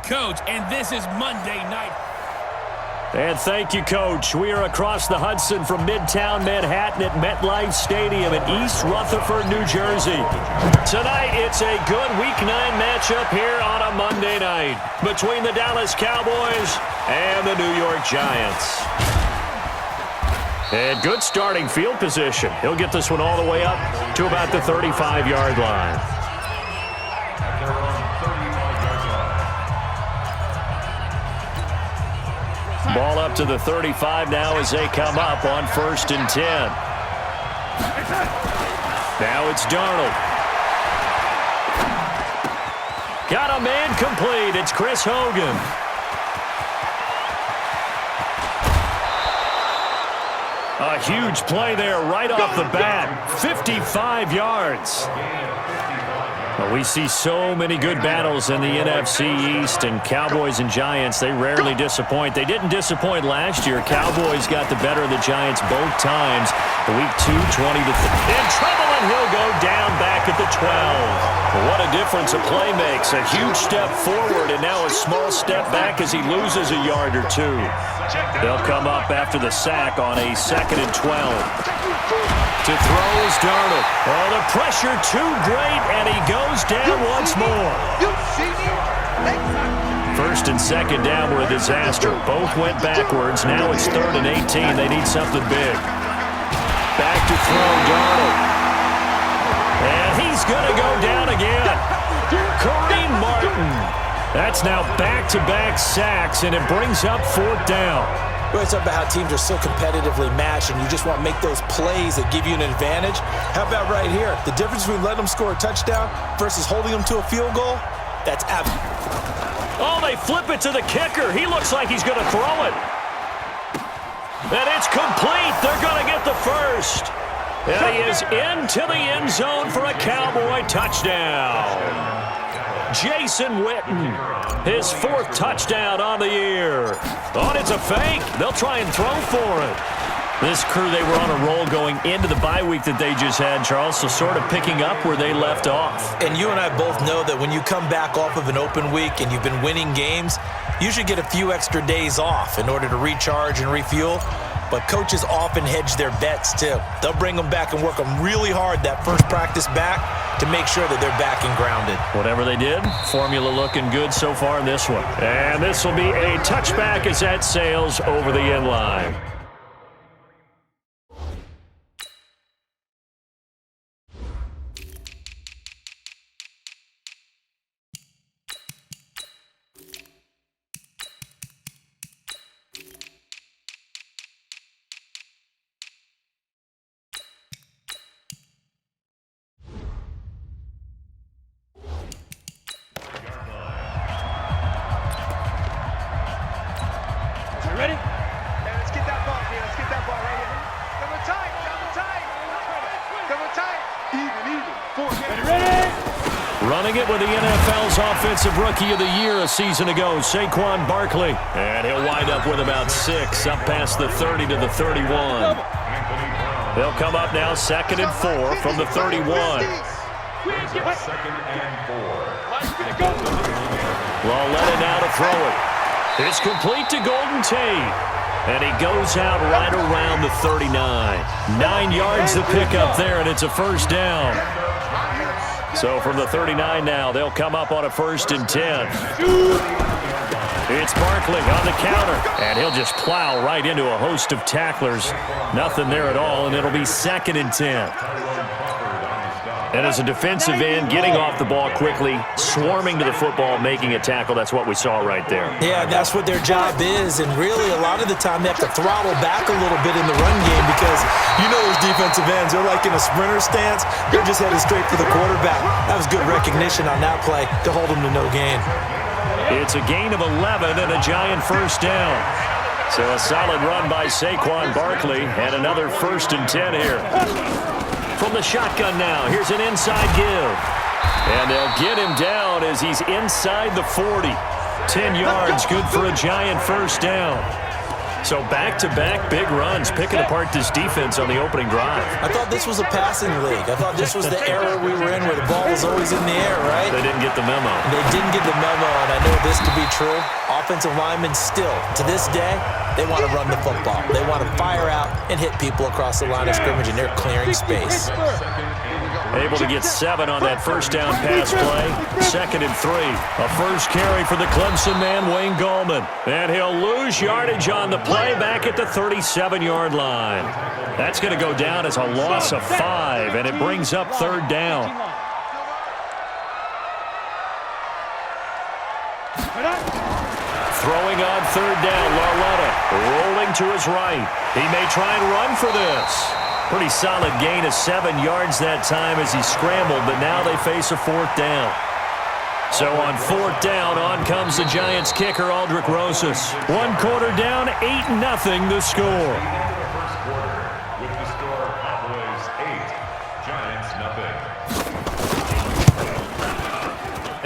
Coach, and this is Monday night. And thank you, Coach. We are across the Hudson from Midtown Manhattan at MetLife Stadium in East Rutherford, New Jersey. Tonight, it's a good Week 9 matchup here on a Monday night between the Dallas Cowboys and the New York Giants. And good starting field position. He'll get this one all the way up to about the 35-yard line. Ball up to the 35 now as they come up on 1st and 10. Now it's Darnold. Got a man complete. It's Chris Hogan. A huge play there right off the bat. 55 yards. Well, we see so many good battles in the NFC East, and Cowboys and Giants, they rarely disappoint. They didn't disappoint last year. Cowboys got the better of the Giants both times. Week 2, 20 to 3. In trouble, and he'll go down back at the 12. What a difference a play makes. A huge step forward, and now a small step back as he loses a yard or two. They'll come up after the sack on a 2nd and 12. To throw is Darnold. Oh, the pressure too great, and he goes down once more. 1st and 2nd down were a disaster. Both went backwards. Now it's 3rd and 18. They need something big. Back to throw, Darnold. And he's going to go down again. Kareem Martin. That's now back-to-back sacks, and it brings up 4th down. Well, it's about how teams are so competitively matched, and you just want to make those plays that give you an advantage. How about right here? The difference between letting them score a touchdown versus holding them to a field goal, that's absolutely. Oh, they flip it to the kicker. He looks like he's going to throw it. And it's complete. They're going to get the first. And he is into the end zone for a Cowboy touchdown. Jason Witten, his 4th touchdown on the year. Oh, it's a fake. They'll try and throw for it. This crew, they were on a roll going into the bye week that they just had, Charles, so sort of picking up where they left off. And you and I both know that when you come back off of an open week and you've been winning games, you should get a few extra days off in order to recharge and refuel. But coaches often hedge their bets, too. They'll bring them back and work them really hard that first practice back to make sure that they're back and grounded. Whatever they did, formula looking good so far in this one. And this will be a touchback as that sails over the end line. Ready? Yeah, let's get that ball here. Let's get that ball right here. Double tight, double tight. Double tight. Even. Ready? Running it with the NFL's Offensive Rookie of the Year a season ago, Saquon Barkley. And he'll wind up with about 6, up past the 30 to the 31. They'll come up now 2nd and 4 from the 31. 2nd and 4. Well, let it now to throw it. It's complete to Golden Tate. And he goes out right around the 39. 9 yards to pick up there, and it's a 1st down. So from the 39 now, they'll come up on a 1st and 10. It's Barkley on the counter, and he'll just plow right into a host of tacklers. Nothing there at all, and it'll be 2nd and 10. And as a defensive end, getting off the ball quickly, swarming to the football, making a tackle, that's what we saw right there. Yeah, that's what their job is, and really a lot of the time they have to throttle back a little bit in the run game because you know those defensive ends, they're like in a sprinter stance. They're just headed straight for the quarterback. That was good recognition on that play to hold them to no gain. It's a gain of 11 and a Giant 1st down. So a solid run by Saquon Barkley and another 1st and 10 here. From the shotgun now, here's an inside give. And they'll get him down as he's inside the 40. 10 yards, good for a Giant 1st down. So back-to-back big runs, picking apart this defense on the opening drive. I thought this was a passing league. I thought this was the era we were in where the ball was always in the air, right? They didn't get the memo. They didn't get the memo, and I know this to be true. Offensive linemen still, to this day, they want to run the football. They want to fire out and hit people across the line of scrimmage, and they're clearing space. Able to get 7 on that first down pass play. 2nd and 3. A first carry for the Clemson man, Wayne Gallman. And he'll lose yardage on the play back at the 37-yard line. That's going to go down as a loss of 5, and it brings up 3rd down. Throwing on 3rd down, Larretta rolling to his right. He may try and run for this. Pretty solid gain of 7 yards that time as he scrambled, but now they face a 4th down. So on 4th down, on comes the Giants kicker, Aldrick Rosas. 1 quarter down, 8-0 the score. First quarter with the score Cowboys 8, Giants 0.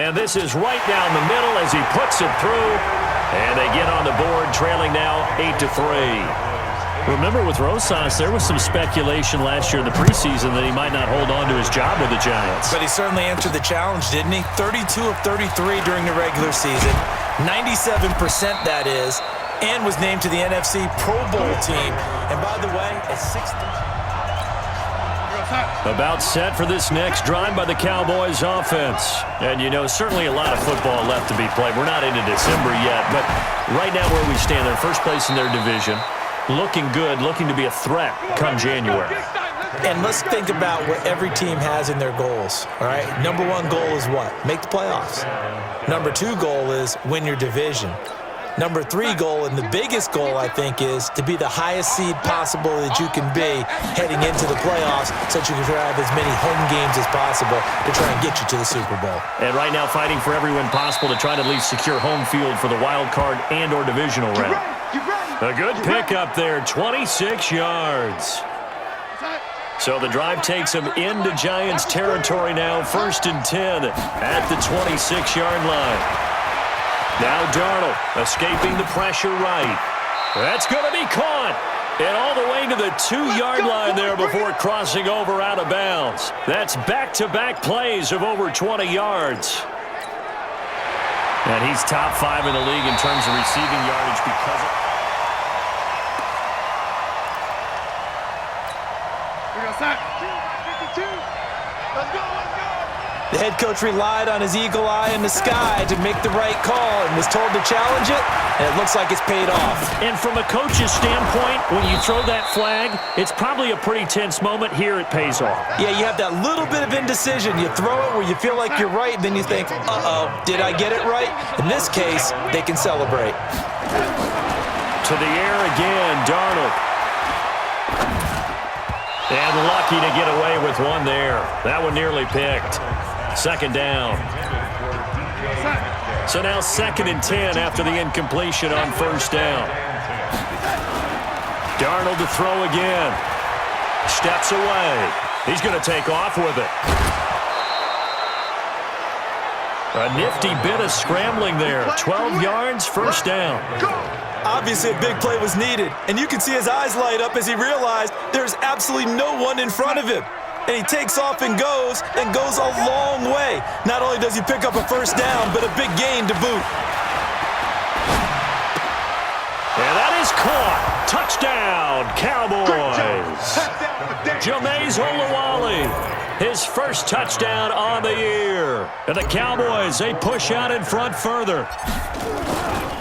And this is right down the middle as he puts it through. And they get on the board, trailing now 8-3. Remember, with Rosas, there was some speculation last year in the preseason that he might not hold on to his job with the Giants. But he certainly answered the challenge, didn't he? 32 of 33 during the regular season, 97% that is, and was named to the NFC Pro Bowl team. And by the way, at 6. About set for this next drive by the Cowboys offense. And, you know, certainly a lot of football left to be played. We're not into December yet, but right now where we stand, they're first place in their division. Looking good, looking to be a threat come January. And let's think about what every team has in their goals, all right? Number 1 goal is what? Make the playoffs. Number 2 goal is win your division. Number 3 goal, and the biggest goal, I think, is to be the highest seed possible that you can be heading into the playoffs so that you can have as many home games as possible to try and get you to the Super Bowl. And right now fighting for every win possible to try to at least secure home field for the wild card and or divisional round. A good pickup there, 26 yards. So the drive takes him into Giants territory now, 1st and 10 at the 26-yard line. Now Darnold escaping the pressure right. That's going to be caught. And all the way to the 2-yard line there before crossing over out of bounds. That's back-to-back plays of over 20 yards. And he's top 5 in the league in terms of receiving yardage because of... The head coach relied on his eagle eye in the sky to make the right call and was told to challenge it, and it looks like it's paid off. And from a coach's standpoint, when you throw that flag, it's probably a pretty tense moment. Here it pays off. Yeah, you have that little bit of indecision. You throw it where you feel like you're right, and then you think, uh-oh, did I get it right? In this case, they can celebrate. To the air again, Darnold. And lucky to get away with one there. That one nearly picked. 2nd down. So now 2nd and 10 after the incompletion on 1st down. Darnold to throw again. Steps away. He's going to take off with it. A nifty bit of scrambling there. 12 yards, 1st down. Obviously, a big play was needed, and you can see his eyes light up as he realized there's absolutely no one in front of him. And he takes off and goes a long way. Not only does he pick up a 1st down, but a big gain to boot. And that is caught. Touchdown, Cowboys. Jameis Olawale, his first touchdown on the year. And the Cowboys, they push out in front further.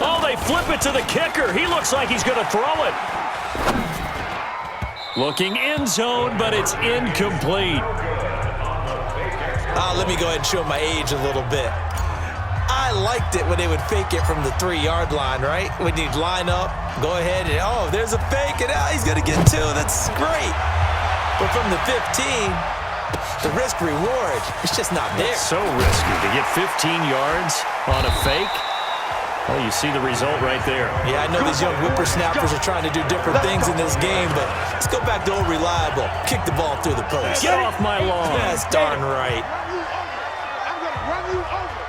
Oh, they flip it to the kicker. He looks like he's going to throw it. Looking end zone, but it's incomplete. Let me go ahead and show my age a little bit. I liked it when they would fake it from the 3-yard line, right? When you'd line up, go ahead, and oh, there's a fake, and he's going to get 2. That's great. But from the 15, the risk-reward, it's just not there. It's so risky to get 15 yards on a fake. Well, you see the result right there. Yeah, I know these young whippersnappers are trying to do different things in this game, but let's go back to old reliable. Kick the ball through the post. Get off my lawn. That's darn right. I'm going to run you over.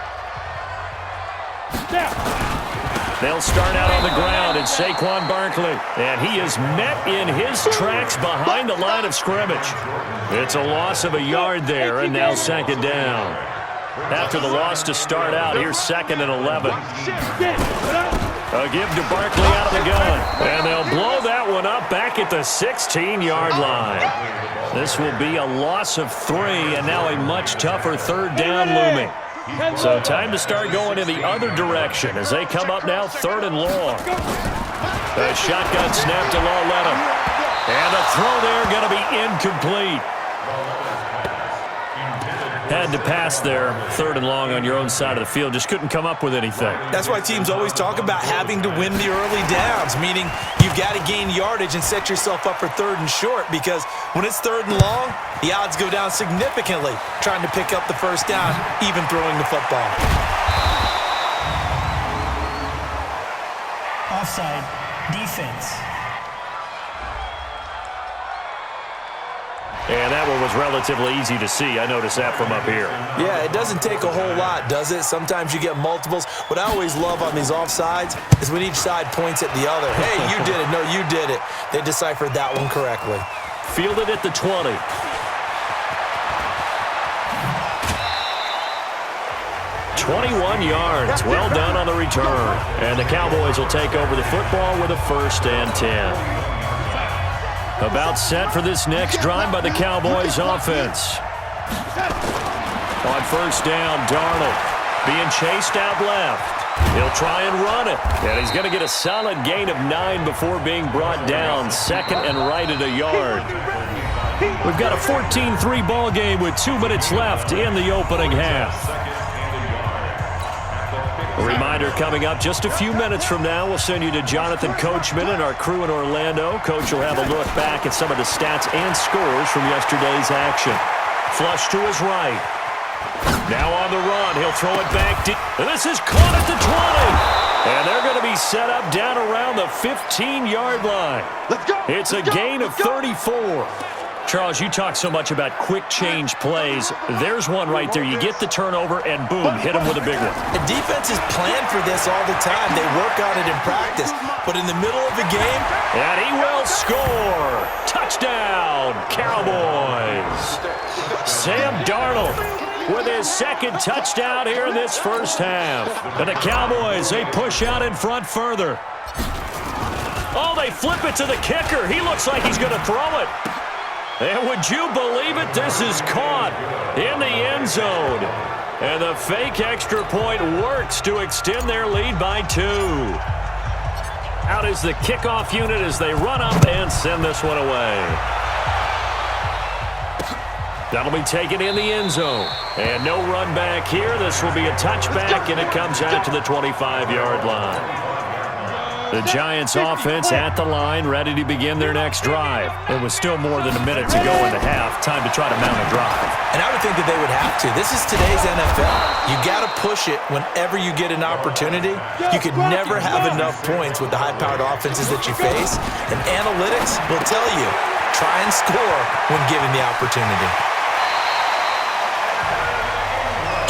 They'll start out on the ground. It's Saquon Barkley. And he is met in his tracks behind the line of scrimmage. It's a loss of a yard there, and now second down. After the loss to start out, here's 2nd and 11. A give to Barkley out of the gun. And they'll blow that one up back at the 16-yard line. This will be a loss of 3, and now a much tougher third down looming. So time to start going in the other direction as they come up now 3rd and long. A shotgun snap to Lauletta. And the throw there going to be incomplete. Had to pass there, 3rd and long on your own side of the field. Just couldn't come up with anything. That's why teams always talk about having to win the early downs, meaning you've got to gain yardage and set yourself up for 3rd and short, because when it's 3rd and long, the odds go down significantly trying to pick up the first down, even throwing the football. Offside, defense. And that one was relatively easy to see. I noticed that from up here. Yeah, it doesn't take a whole lot, does it? Sometimes you get multiples. What I always love on these offsides is when each side points at the other. Hey, you did it. No, you did it. They deciphered that one correctly. Fielded at the 20. $21 yards. Well done on the return. And the Cowboys will take over the football with a 1st and 10. About set for this next drive by the Cowboys offense. On 1st down, Darnold being chased out left. He'll try and run it. And he's going to get a solid gain of 9 before being brought down. 2nd and right at a yard. We've got a 14-3 ball game with 2 minutes left in the opening half. A reminder coming up just a few minutes from now. We'll send you to Jonathan Coachman and our crew in Orlando. Coach will have a look back at some of the stats and scores from yesterday's action. Flush to his right. Now on the run. He'll throw it back deep. This is caught at the 20. And they're going to be set up down around the 15-yard line. It's a gain of 34. Charles, you talk so much about quick change plays. There's one right there. You get the turnover, and boom, hit him with a big one. The defenses plan for this all the time. They work on it in practice. But in the middle of the game, and he will score. Touchdown, Cowboys. Sam Darnold with his 2nd touchdown here in this first half. And the Cowboys, they push out in front further. Oh, they flip it to the kicker. He looks like he's going to throw it. And would you believe it? This is caught in the end zone. And the fake extra point works to extend their lead by 2. Out is the kickoff unit as they run up and send this one away. That'll be taken in the end zone. And no run back here. This will be a touchback, and it comes out to the 25-yard line. The Giants offense at the line, ready to begin their next drive. It was still more than a minute to go in the half. Time to try to mount a drive. And I would think that they would have to. This is today's NFL. You got to push it whenever you get an opportunity. You could never have enough points with the high-powered offenses that you face. And analytics will tell you, try and score when given the opportunity.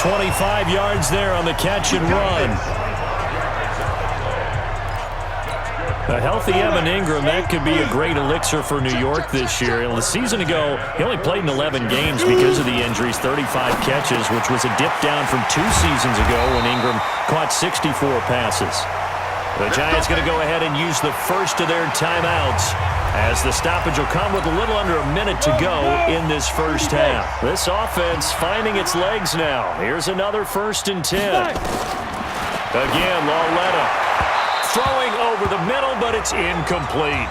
25 yards there on the catch and run. A healthy Evan Ingram, that could be a great elixir for New York this year. The season ago, he only played in 11 games because of the injuries, 35 catches, which was a dip down from 2 seasons ago when Ingram caught 64 passes. The Giants going to go ahead and use the first of their timeouts as the stoppage will come with a little under a minute to go in this first half. This offense finding its legs now. Here's another 1st and 10. Again, Lauletta. Throwing over the middle, but it's incomplete.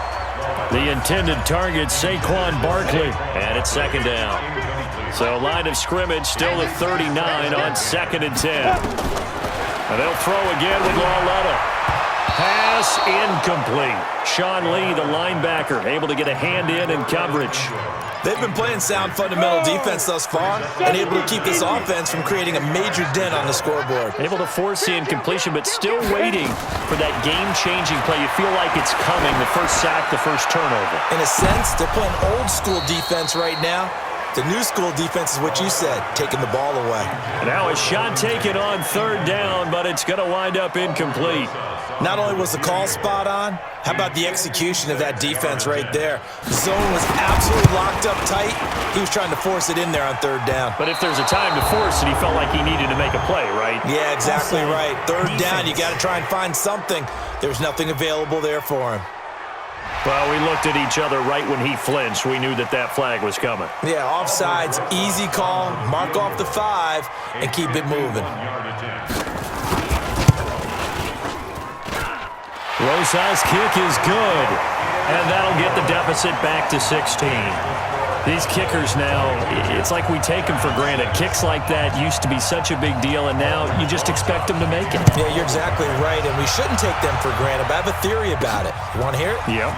The intended target, Saquon Barkley, and it's 2nd down. So line of scrimmage still at 39 on 2nd and 10. And they'll throw again with Lauletta. Pass incomplete. Sean Lee, the linebacker, able to get a hand in coverage. They've been playing sound fundamental defense thus far and able to keep this offense from creating a major dent on the scoreboard. Able to force the incompletion, but still waiting for that game-changing play. You feel like it's coming, the first sack, the first turnover. In a sense, they're playing old-school defense right now, The new school defense is what you said, taking the ball away. Now a shot taken on third down, but it's going to wind up incomplete. Not only was the call spot on, how about the execution of that defense right there? The zone was absolutely locked up tight. He was trying to force it in there on third down. But if there's a time to force it, he felt like he needed to make a play, right? Yeah, exactly right. Third down, you got to try and find something. There's nothing available there for him. Well, we looked at each other right when he flinched. We knew that that flag was coming. Yeah, offsides, easy call, mark off the 5, and keep it moving. Rosa's kick is good, and that'll get the deficit back to 16. These kickers now, it's like we take them for granted. Kicks like that used to be such a big deal, and now you just expect them to make it. Yeah, you're exactly right, and we shouldn't take them for granted, but I have a theory about it. You want to hear it? Yep.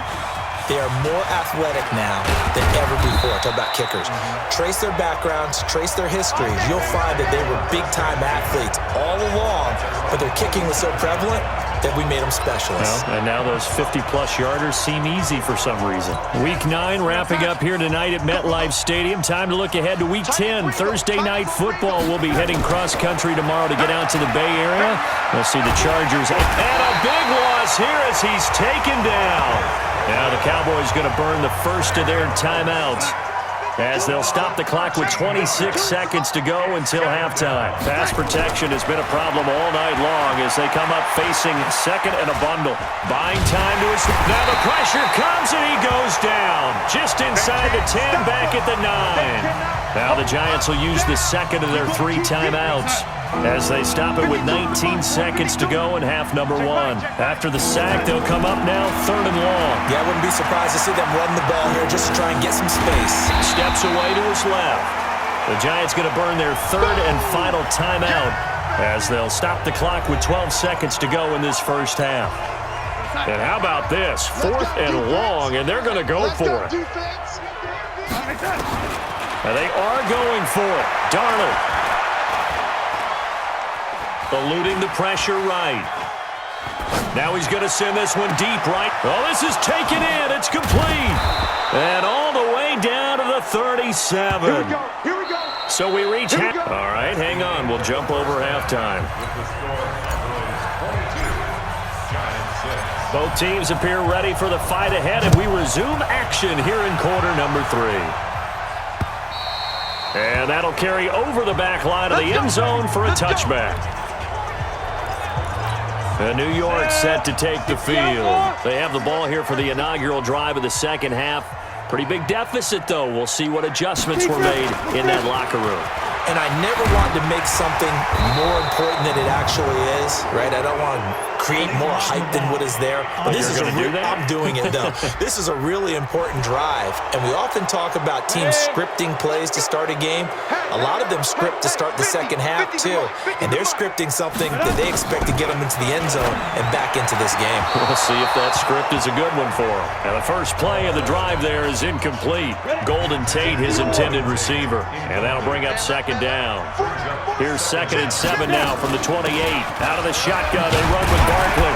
They are more athletic now than ever before. Talk about kickers. Trace their backgrounds, trace their histories. You'll find that they were big-time athletes all along, but their kicking was so prevalent that we made them specialists. Well, and now those 50-plus yarders seem easy for some reason. Week 9 wrapping up here tonight at MetLife Stadium. Time to look ahead to Week 10. Thursday night football. We'll be heading cross-country tomorrow to get out to the Bay Area. We'll see the Chargers. And a big loss here as he's taken down. Now the Cowboys going to burn the first of their timeouts as they'll stop the clock with 26 seconds to go until halftime. Pass protection has been a problem all night long as they come up facing second and a bundle. Buying time to his... Now the pressure comes and he goes down. Just inside the 10, back at the 9. Now the Giants will use the second of their 3 timeouts as they stop it with 19 seconds to go in half number 1. After the sack, they'll come up now third and long. Yeah, I wouldn't be surprised to see them run the ball here just to try and get some space. Steps away to his left. The Giants going to burn their third and final timeout as they'll stop the clock with 12 seconds to go in this first half. And how about this? 4th and long, and they're going to go for it. And they are going for it. Darnold eluding the pressure right. Now he's going to send this one deep right. Oh, this is taken in. It's complete. And all the way down to the 37. Here we go. Here we go. So we reach half. All right, hang on. We'll jump over halftime. Both teams appear ready for the fight ahead, and we resume action here in quarter number 3. And that'll carry over the back line of the end zone for a touchback. And New York set to take the field. They have the ball here for the inaugural drive of the second half. Pretty big deficit, though. We'll see what adjustments were made in that locker room. And I never want to make something more important than it actually is, right? I don't want to create more hype than what is there. But this is I'm doing it, though. This is a really important drive. And we often talk about teams scripting plays to start a game. A lot of them script to start the second half, too. And they're scripting something that they expect to get them into the end zone and back into this game. We'll see if that script is a good one for them. And the first play of the drive there is incomplete. Golden Tate, his intended receiver. And that'll bring up second down. Here's 2nd and 7 now from the 28. Out of the shotgun, they run with Barkley.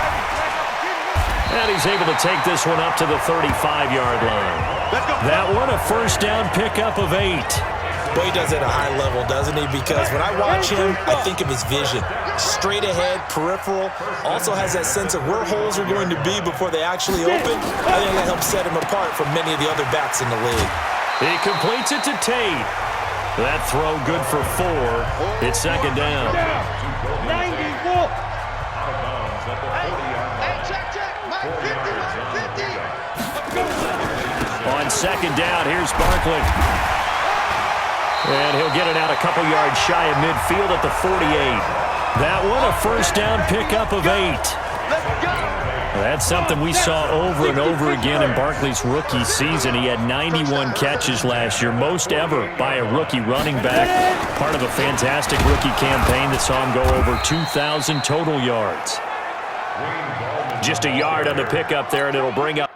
And he's able to take this one up to the 35-yard line. That one, a first down pickup of 8. Boy, he does it at a high level, doesn't he? Because when I watch him, I think of his vision. Straight ahead, peripheral. Also has that sense of where holes are going to be before they actually open. I think that helps set him apart from many of the other backs in the league. He completes it to Tate. That throw good for 4. It's second down. 94. Hey, check. Mike 50. On second down, here's Barkley. And he'll get it out a couple yards shy of midfield at the 48. That one, a first down pickup of 8. Let's go. That's something we saw over and over again in Barkley's rookie season. He had 91 catches last year, most ever by a rookie running back. Part of a fantastic rookie campaign that saw him go over 2,000 total yards. Just a yard on the pickup there, and it'll bring up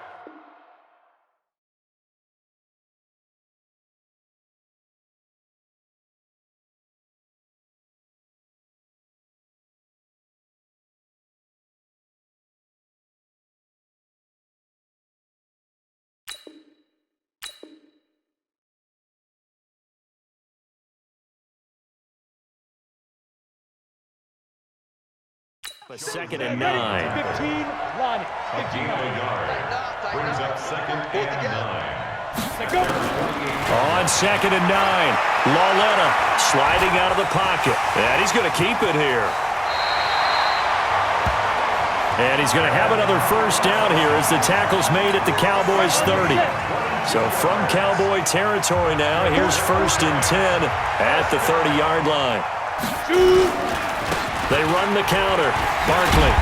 Second and 9. 15, run. A gain of a yard. Brings up second and 9. On second and 9, Lauletta sliding out of the pocket. And he's going to keep it here. And he's going to have another first down here as the tackle's made at the Cowboys' 30. So from Cowboy territory now, here's first and 10 at the 30-yard line. They run the counter. Barkley.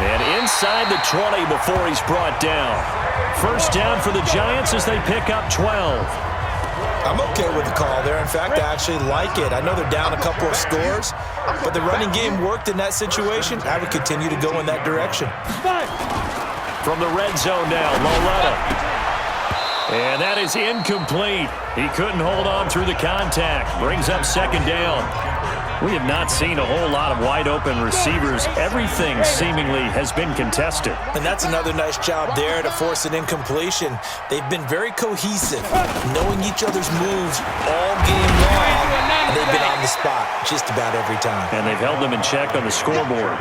And inside the 20 before he's brought down. First down for the Giants as they pick up 12. I'm okay with the call there. In fact, I actually like it. I know they're down a couple of scores, but the running game worked in that situation. I would continue to go in that direction. From the red zone now, Lauletta. And that is incomplete. He couldn't hold on through the contact. Brings up second down. We have not seen a whole lot of wide-open receivers. Everything seemingly has been contested. And that's another nice job there to force an incompletion. They've been very cohesive, knowing each other's moves all game long, and they've been on the spot just about every time. And they've held them in check on the scoreboard.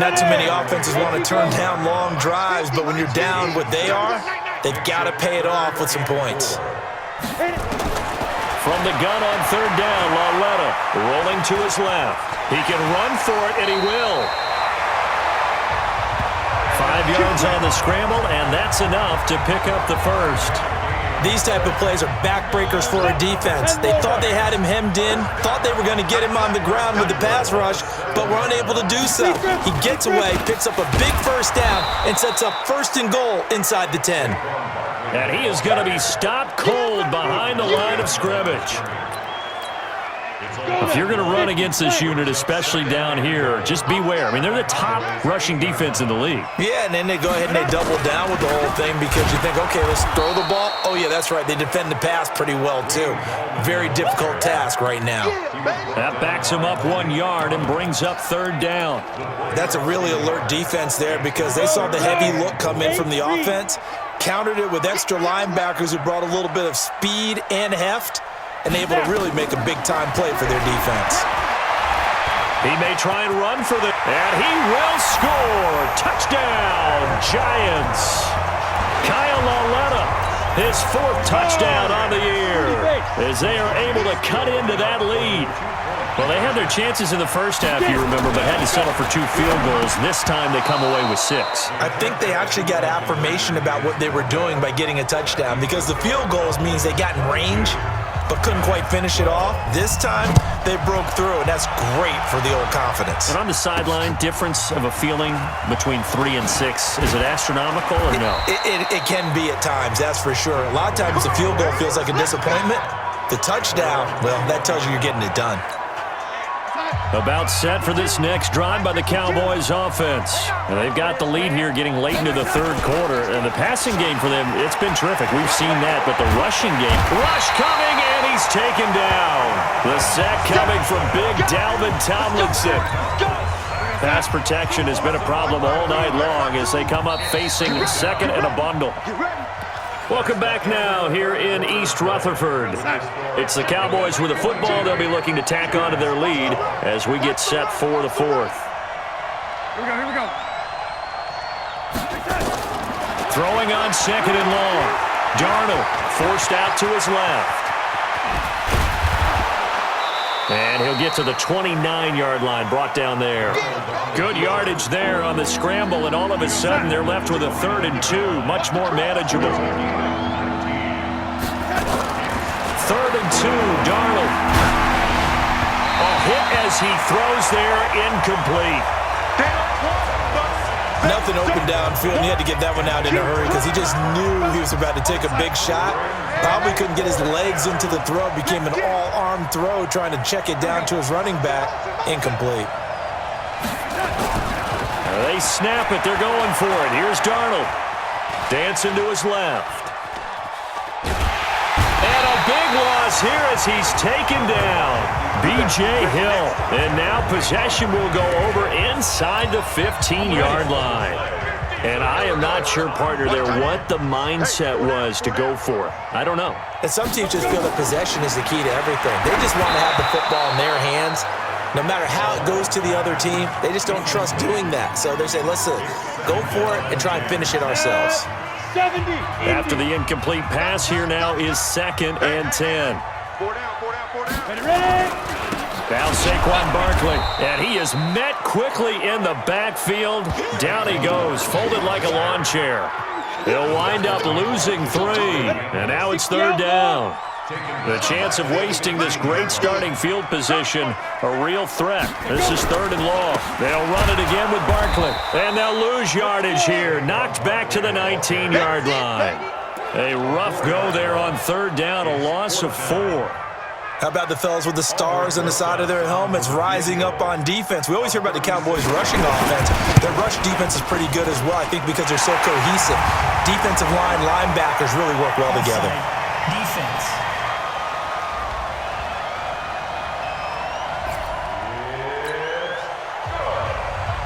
Not too many offenses want to turn down long drives, but when you're down what they are, they've got to pay it off with some points. From the gun on third down, Lauletta rolling to his left. He can run for it, and he will. 5 yards on the scramble, and that's enough to pick up the first. These type of plays are backbreakers for a defense. They thought they had him hemmed in, thought they were going to get him on the ground with the pass rush, but were unable to do so. He gets away, picks up a big first down, and sets up first and goal inside the 10. And he is going to be stopped cold behind the line of scrimmage. If you're going to run against this unit, especially down here, just beware. I mean, they're the top rushing defense in the league. Yeah, and then they go ahead and they double down with the whole thing because you think, okay, let's throw the ball. Oh, yeah, that's right. They defend the pass pretty well, too. Very difficult task right now. That backs him up 1 yard and brings up third down. That's a really alert defense there because they saw the heavy look come in from the offense, countered it with extra linebackers who brought a little bit of speed and heft, and able to really make a big-time play for their defense. He may try and run for the... And he will score! Touchdown, Giants! Kyle Lauletta, his 4th touchdown on the year, as they are able to cut into that lead. Well, they had their chances in the first half, you remember, but had to settle for 2 field goals. This time they come away with 6. I think they actually got affirmation about what they were doing by getting a touchdown because the field goals means they got in range but couldn't quite finish it off. This time, they broke through, and that's great for the old confidence. And on the sideline, difference of a feeling between 3 and 6, is it astronomical or no? It can be at times, that's for sure. A lot of times the field goal feels like a disappointment. The touchdown, well, that tells you you're getting it done. About set for this next drive by the Cowboys offense. And they've got the lead here getting late into the third quarter. And the passing game for them, it's been terrific. We've seen that. But the rushing game, rush coming, and he's taken down. The sack coming from big Dalvin Tomlinson. Pass protection has been a problem all night long as they come up facing second and a bundle. Welcome back now here in East Rutherford. It's the Cowboys with the football. They'll be looking to tack on to their lead as we get set for the 4th. Here we go. Throwing on second and long. Darnold forced out to his left. And he'll get to the 29-yard line, brought down there. Good yardage there on the scramble, and all of a sudden they're left with a 3rd and 2, much more manageable. 3rd and 2, Darnold. A hit as he throws there, incomplete. Nothing open downfield, and he had to get that one out in a hurry because he just knew he was about to take a big shot. Probably couldn't get his legs into the throw. Became an all-arm throw trying to check it down to his running back. Incomplete. They snap it. They're going for it. Here's Darnold. Dancing to his left. And a big loss here as he's taken down. B.J. Hill. And now possession will go over inside the 15-yard line. And I am not sure, partner, there what the mindset was to go for it. I don't know. And some teams just feel that possession is the key to everything. They just want to have the football in their hands No matter how it goes to the other team, they just don't trust doing that. So they say, listen, go for it and try and finish it ourselves. 70. After the incomplete pass, here now is 2nd and 10. 4 down, 4 down, 4 down. Ready? Now Saquon Barkley, and he is met quickly in the backfield. Down he goes, folded like a lawn chair. He'll wind up losing 3, and now it's 3rd down. The chance of wasting this great starting field position, a real threat. This is 3rd and long. They'll run it again with Barkley, and they'll lose yardage here. Knocked back to the 19-yard line. A rough go there on 3rd down, a loss of 4. How about the fellas with the stars on the side of their helmets rising up on defense? We always hear about the Cowboys' rushing offense. Their rush defense is pretty good as well, I think, because they're so cohesive. Defensive line, linebackers really work well together. Defense.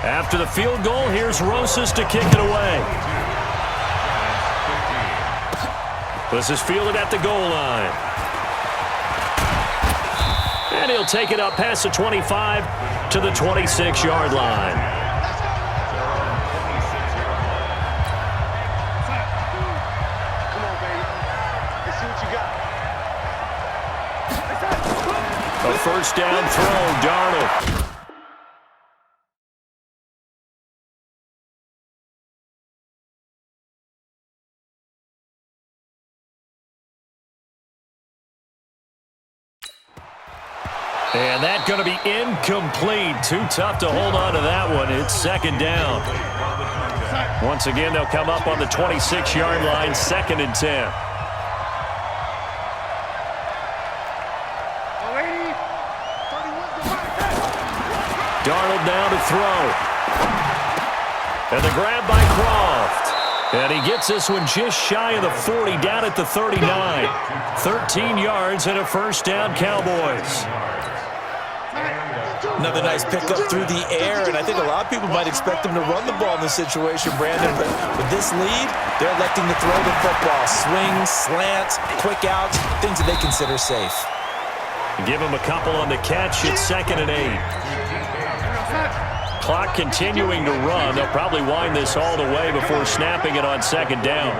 After the field goal, here's Rosas to kick it away. This is fielded at the goal line. And he'll take it up past the 25 to the 26-yard line. Come on, baby. Let's see what you got. A 1st down throw, Darnold. And that's going to be incomplete. Too tough to hold on to that one. It's 2nd down. Once again, they'll come up on the 26-yard line, 2nd and 10. Darnold now to throw. And the grab by Croft. And he gets this one just shy of the 40, down at the 39. 13 yards and a 1st down, Cowboys. Another nice pickup through the air, and I think a lot of people might expect them to run the ball in this situation, Brandon. But with this lead, they're electing to throw the football. Swings, slants, quick outs, things that they consider safe. Give him a couple on the catch. It's 2nd and 8. Clock continuing to run. They'll probably wind this all the way before snapping it on 2nd down.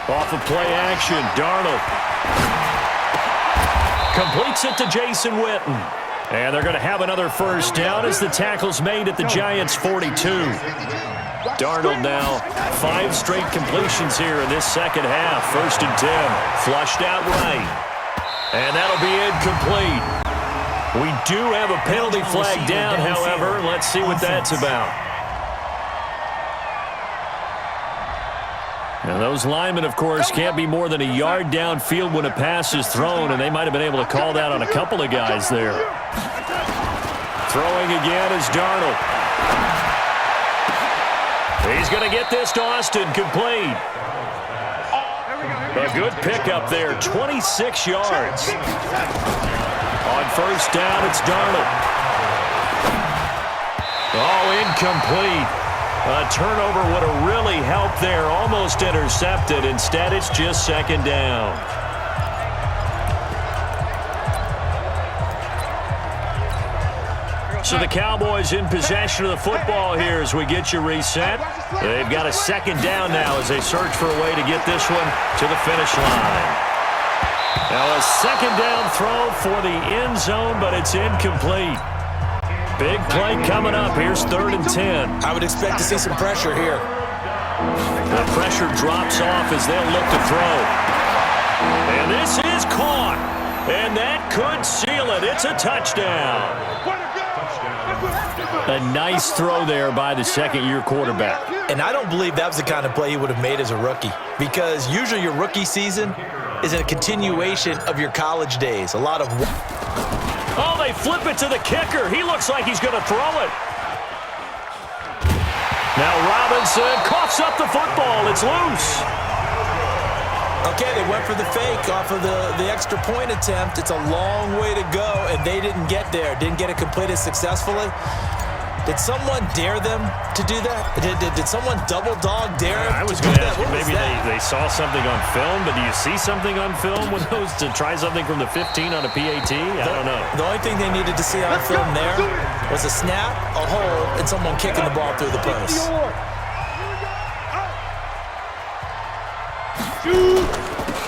Off of play action, Darnold completes it to Jason Witten. And they're going to have another 1st down as the tackle's made at the Giants' 42. Darnold now 5 straight completions here in this 2nd half. 1st and 10. Flushed out right. And that'll be incomplete. We do have a penalty flag down, however. Let's see what that's about. Now, those linemen, of course, can't be more than a yard downfield when a pass is thrown, and they might have been able to call that on a couple of guys there. Throwing again is Darnold. He's going to get this to Austin, complete. A good pickup there, 26 yards. On 1st down, it's Darnold. Oh, incomplete. A turnover would have really helped there, almost intercepted. Instead, it's just 2nd down. So the Cowboys in possession of the football here as we get you reset. They've got a 2nd down now as they search for a way to get this one to the finish line. Now a 2nd down throw for the end zone, but it's incomplete. Big play coming up. Here's 3rd and 10. I would expect to see some pressure here. The pressure drops off as they'll look to throw. And this is caught. And that could seal it. It's a touchdown. A nice throw there by the 2nd-year quarterback. And I don't believe that was the kind of play he would have made as a rookie, because usually your rookie season is a continuation of your college days. A lot of... Oh, they flip it to the kicker. He looks like he's going to throw it. Now Robinson coughs up the football. It's loose. Okay, they went for the fake off of the extra point attempt. It's a long way to go, and they didn't get there. Didn't get it completed successfully. Did someone dare them to do that? Did someone double dog dare them? I was going to ask you, maybe they saw something on film, but do you see something on film with those to try something from the 15 on a PAT? I don't know. The only thing they needed to see on film there was a snap, a hold, and someone kicking the ball through the post.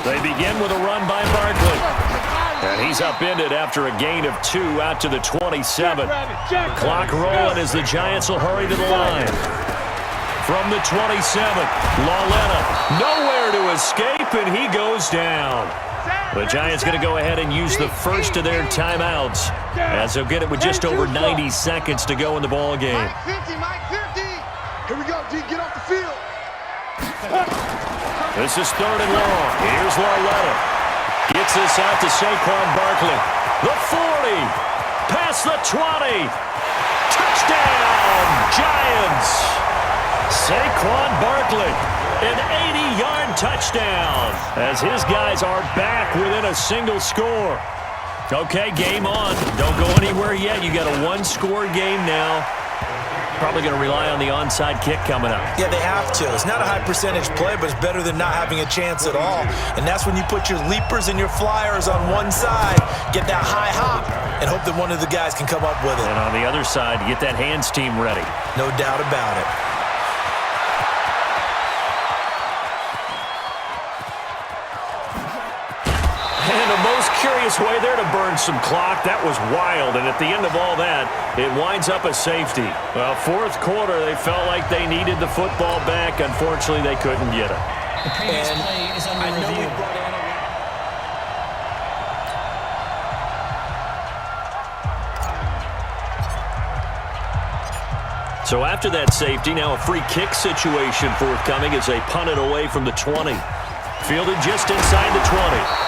They begin with a run by Barkley. And he's upended after a gain of 2 out to the 27. Clock rolling as the Giants will hurry to the line. From the 27, Lauletta nowhere to escape, and he goes down. The Giants going to go ahead and use the first of their timeouts as they'll get it with just over 90 seconds to go in the ball game. Mike 50. Here we go, D. Get off the field. This is 3rd and long. Here's Lauletta. Gets this out to Saquon Barkley. The 40. Past the 20. Touchdown, Giants. Saquon Barkley, an 80-yard touchdown as his guys are back within a single score. Okay, game on. Don't go anywhere yet. You got a one-score game now. Probably going to rely on the onside kick coming up. Yeah, they have to. It's not a high percentage play, but it's better than not having a chance at all. And that's when you put your leapers and your flyers on one side, get that high hop, and hope that one of the guys can come up with it. And on the other side, get that hands team ready. No doubt about it. And the most curious way there to burn some clock. That was wild. And at the end of all that, it winds up a safety. Well, 4th quarter, they felt like they needed the football back. Unfortunately, they couldn't get it. The previous play is under review. So after that safety, now a free kick situation forthcoming as they punt it away from the 20. Fielded just inside the 20.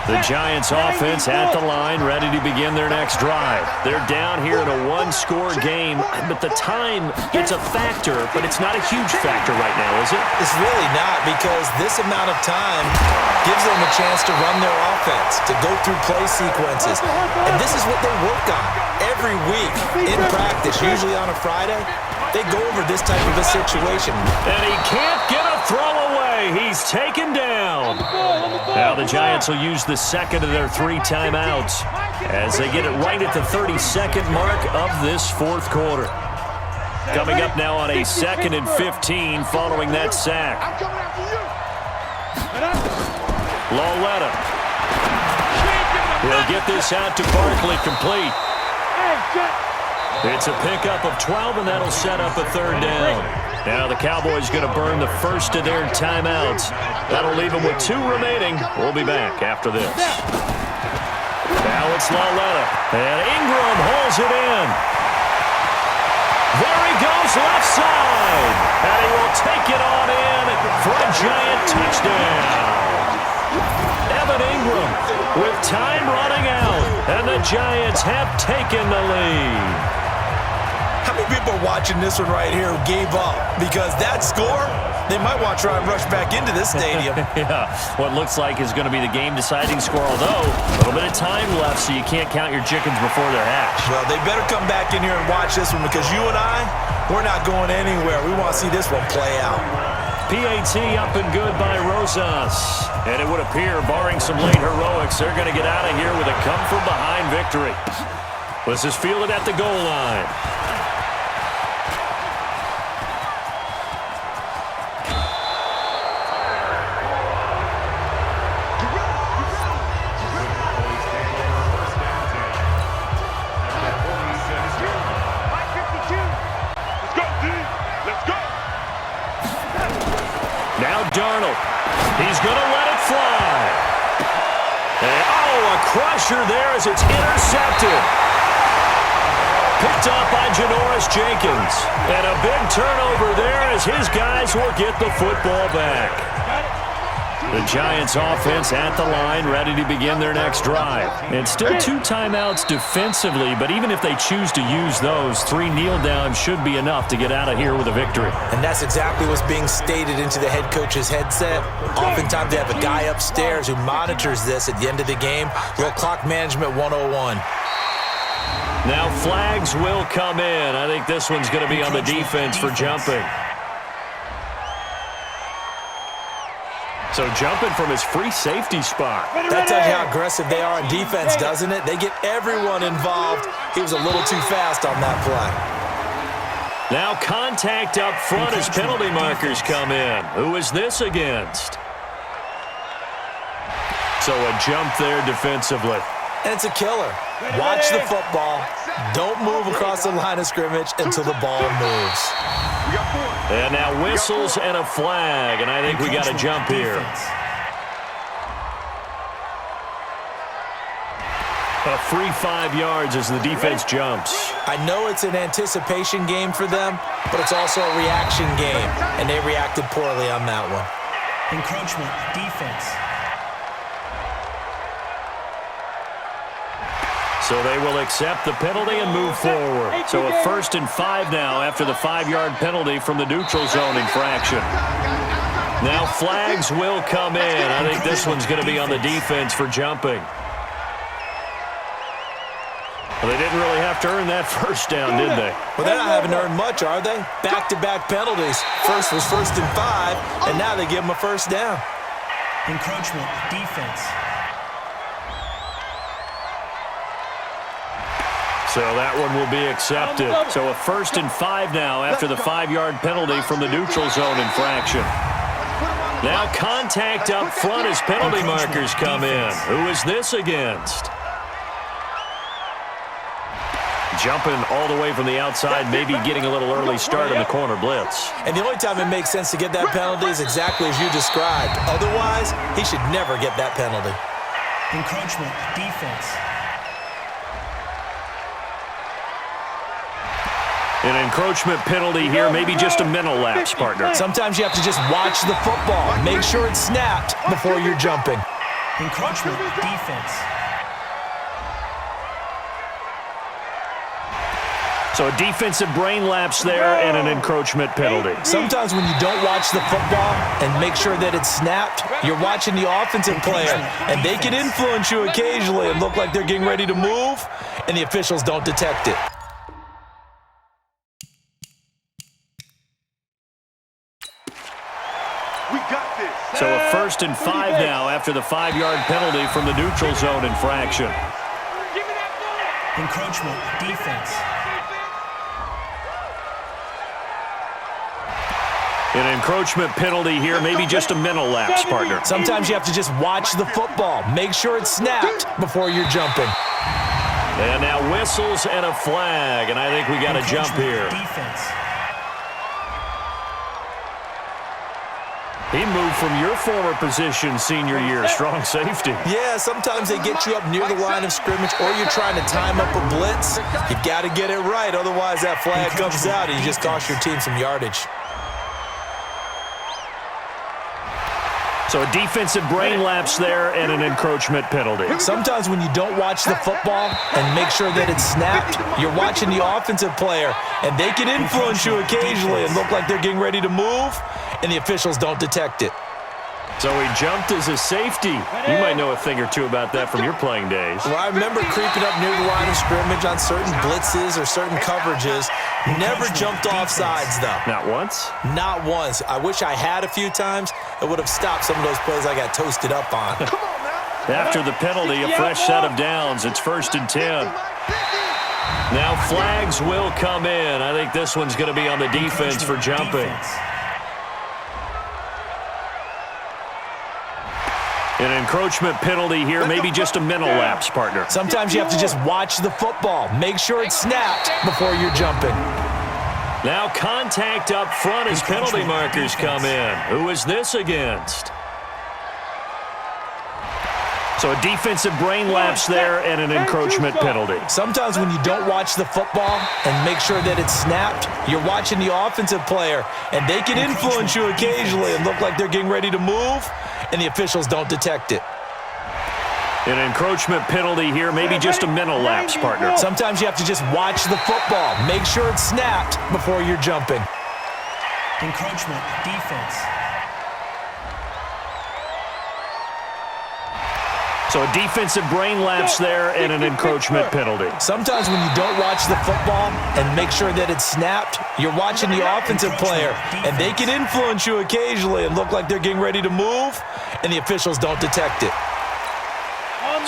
The Giants offense at the line, ready to begin their next drive. They're down here in a one-score game, but the time, it's a factor, but it's not a huge factor right now, is it? It's really not, because this amount of time gives them a chance to run their offense, to go through play sequences. And this is what they work on every week in practice, usually on a Friday. They go over this type of a situation. And he can't get a throw away. He's taken down. Now the Giants will use the second of their 3 timeouts as they get it right at the 32nd mark of this 4th quarter. Coming up now on a 2nd and 15 following that sack. Lauletta. He'll get this out to Barkley, complete. It's a pickup of 12, and that'll set up a 3rd down. Now the Cowboys going to burn the first of their timeouts. That'll leave them with 2 remaining. We'll be back after this. Now it's Lauletta, and Ingram holds it in. There he goes left side, and he will take it on in for a Giant touchdown. Evan Ingram with time running out, and the Giants have taken the lead. How many people are watching this one right here who gave up? Because that score, they might want to try and rush back into this stadium. Yeah, what looks like is going to be the game-deciding score, although a little bit of time left, so you can't count your chickens before they're hatched. Well, they better come back in here and watch this one, because you and I, we're not going anywhere. We want to see this one play out. PAT up and good by Rosas. And it would appear, barring some late heroics, they're going to get out of here with a come-from-behind victory. This is fielded at the goal line. He's going to let it fly. And, a crusher there as it's intercepted. Picked up by Janoris Jenkins. And a big turnover there as his guys will get the football back. The Giants offense at the line, ready to begin their next drive. And still 2 timeouts defensively, but even if they choose to use those, 3 kneel downs should be enough to get out of here with a victory. And that's exactly what's being stated into the head coach's headset. Oftentimes they have a guy upstairs who monitors this at the end of the game. Little clock management 101. Now flags will come in. I think this one's going to be on the defense for jumping. So jumping from his free safety spot. That tells you how aggressive they are on defense, doesn't it? They get everyone involved. He was a little too fast on that play. Now contact up front as penalty markers come in. Who is this against? So a jump there defensively. And it's a killer. Watch the football. Don't move across the line of scrimmage until the ball moves. And now whistles and a flag, and I think we got a jump here. A free 5 yards as the defense jumps. I know it's an anticipation game for them, but it's also a reaction game, and they reacted poorly on that one. Encroachment, defense. So they will accept the penalty and move forward. So a 1st and 5 now after the 5-yard penalty from the neutral zone infraction. Now flags will come in. I think this one's going to be on the defense for jumping. Well, they didn't really have to earn that 1st down, did they? Well, they're not having to earn much, are they? Back-to-back penalties. First was 1st and 5, and now they give them a 1st down. Encroachment, defense. So that one will be accepted. So a 1st and 5 now after the 5-yard penalty from the neutral zone infraction. Now contact up front as penalty markers come in. Who is this against? Jumping all the way from the outside, maybe getting a little early start in the corner blitz. And the only time it makes sense to get that penalty is exactly as you described. Otherwise, he should never get that penalty. Encroachment, defense. An encroachment penalty here, maybe just a mental lapse, partner. Sometimes you have to just watch the football. Make sure it's snapped before you're jumping. Encroachment, defense. So a defensive brain lapse there and an encroachment penalty. Sometimes when you don't watch the football and make sure that it's snapped, you're watching the offensive player, and they can influence you occasionally and look like they're getting ready to move, and the officials don't detect it. So a 1st and 5 now after the 5-yard penalty from the neutral zone infraction. Encroachment, defense. An encroachment penalty here, maybe just a mental lapse, partner. Sometimes you have to just watch the football. Make sure it's snapped before you're jumping. And now whistles and a flag, and I think we got a jump here. Defense. He moved from your former position senior year, strong safety. Yeah, sometimes they get you up near the line of scrimmage, or you're trying to time up a blitz. You've got to get it right, otherwise that flag comes out and you just cost your team some yardage. So a defensive brain lapse there and an encroachment penalty. Sometimes when you don't watch the football and make sure that it's snapped, you're watching the offensive player, and they can influence you occasionally and look like they're getting ready to move, and the officials don't detect it. So he jumped as a safety. You might know a thing or two about that from your playing days. Well, I remember creeping up near the line of scrimmage on certain blitzes or certain coverages. Never jumped off sides, though. Not once? Not once. I wish I had a few times. It would have stopped some of those plays I got toasted up on. After the penalty, a fresh set of downs. It's 1st and 10. Now flags will come in. I think this one's going to be on the defense for jumping. An encroachment penalty here, maybe just a mental lapse, partner. Sometimes you have to just watch the football. Make sure it's snapped before you're jumping. Now contact up front as penalty markers come in. Who is this against? So a defensive brain lapse there and an encroachment penalty. Sometimes when you don't watch the football and make sure that it's snapped, you're watching the offensive player, and they can influence you occasionally and look like they're getting ready to move, and the officials don't detect it. An encroachment penalty here, maybe just a mental lapse, partner. Sometimes you have to just watch the football. Make sure it's snapped before you're jumping. Encroachment, defense. So a defensive brain lapse there and an encroachment penalty. Sometimes when you don't watch the football and make sure that it's snapped, you're watching the offensive player, and they can influence you occasionally and look like they're getting ready to move, and the officials don't detect it.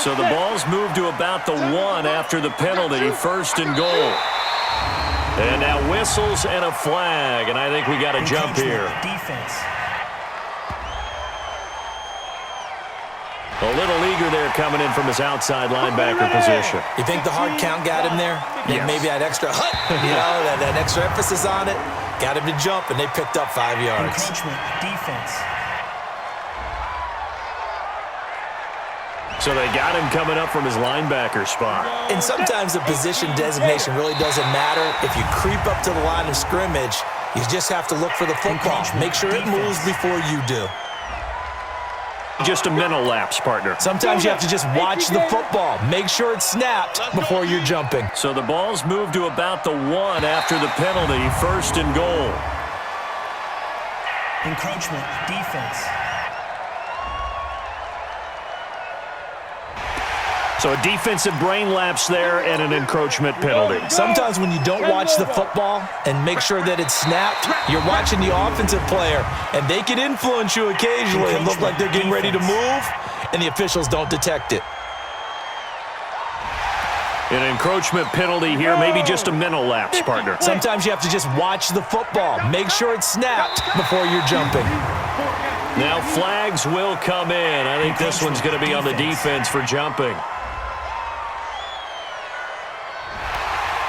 So the ball's moved to about the 1 after the penalty, 1st and goal. And now whistles and a flag, and I think we got a jump here. Defense. A little eager there coming in from his outside linebacker position. You think the hard count got him there? Yes. Maybe that extra that extra emphasis on it got him to jump, and they picked up 5 yards. Encroachment, defense. So they got him coming up from his linebacker spot. And sometimes the position designation really doesn't matter. If you creep up to the line of scrimmage, you just have to look for the football. Make sure it moves before you do. Just a mental lapse, partner. Sometimes you have to just watch the football. Make sure it's snapped before you're jumping. So the ball's moved to about the 1 after the penalty, 1st and goal. Encroachment, defense. So a defensive brain lapse there and an encroachment penalty. Sometimes when you don't watch the football and make sure that it's snapped, you're watching the offensive player, and they can influence you occasionally and look like they're getting ready to move, and the officials don't detect it. An encroachment penalty here, maybe just a mental lapse, partner. Sometimes you have to just watch the football. Make sure it's snapped before you're jumping. Now flags will come in. I think this one's going to be on the defense for jumping.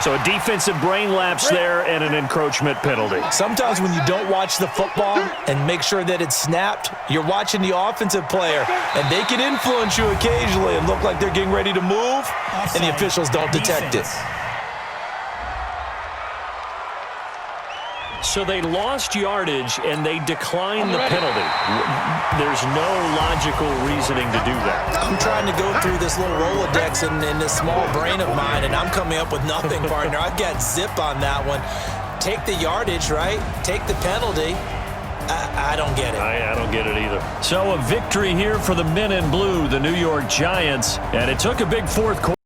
So a defensive brain lapse there and an encroachment penalty. Sometimes when you don't watch the football and make sure that it's snapped, you're watching the offensive player, and they can influence you occasionally and look like they're getting ready to move, and the officials don't detect it. So they lost yardage and they declined the penalty. There's no logical reasoning to do that. I'm trying to go through this little Rolodex in this small brain of mine, and I'm coming up with nothing, partner. I've got zip on that one. Take the yardage, right? Take the penalty. I don't get it. I don't get it either. So a victory here for the men in blue, the New York Giants, and it took a big fourth quarter.